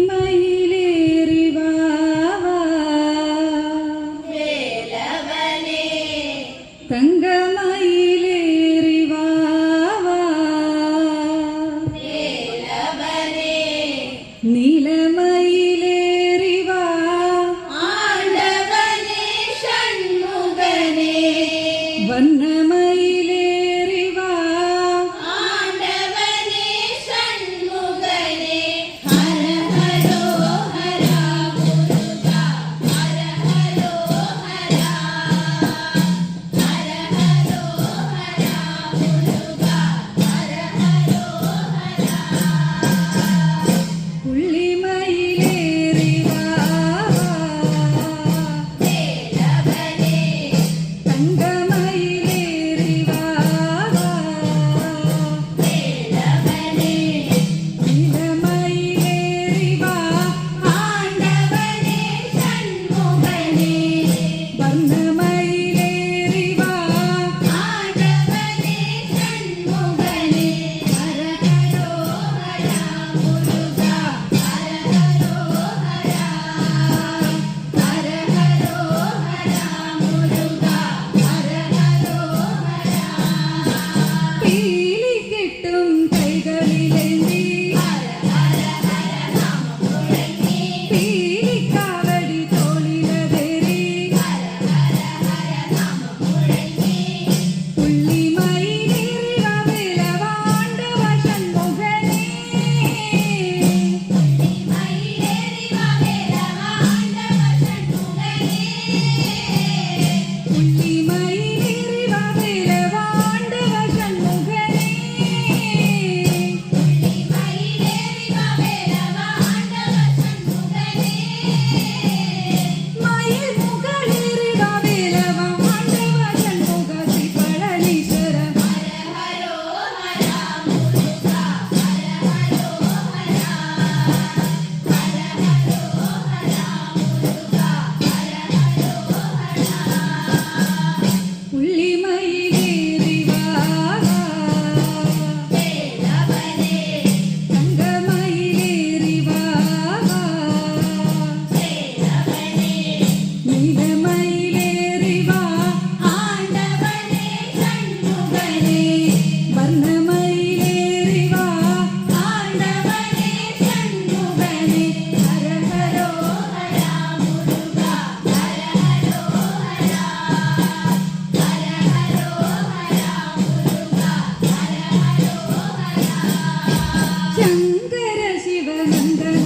പുള്ളിമയിലേറി വാ തങ്കമയിലേറി വാ നീലമയിലേറി വാ വർണ്ണമയിലേറി വാ പുള്ളിമയിലേറി വാ തങ്കമയിലേറി വാ നീലമയിലേറി വാ വർണ്ണമയിലേറി വാ പീലിക്കെട്ടും കൈകളിലേന്തി പീലിക്കാവടി തോളിലതേറി പുള്ളിമയിലേറി വാ വേലവാണ്ടവ ഷൺമുഖനേ പുള്ളിമയിലേറി വാ വേലവാണ്ടവ ഷൺമുഖനേ മയിൽ മുകളേറി വാ വേലവാണ്ടവ ഷൺമുഖ ശ്രീ പഴനീശ്വര പുള്ളിമയിലേറി വാ തങ്കമയിലേറി വാ നീലമയിലേറി വാ വർണ്ണമയിലേറി വാ ഹര ഹരോ ശങ്കര ശിവനന്ദന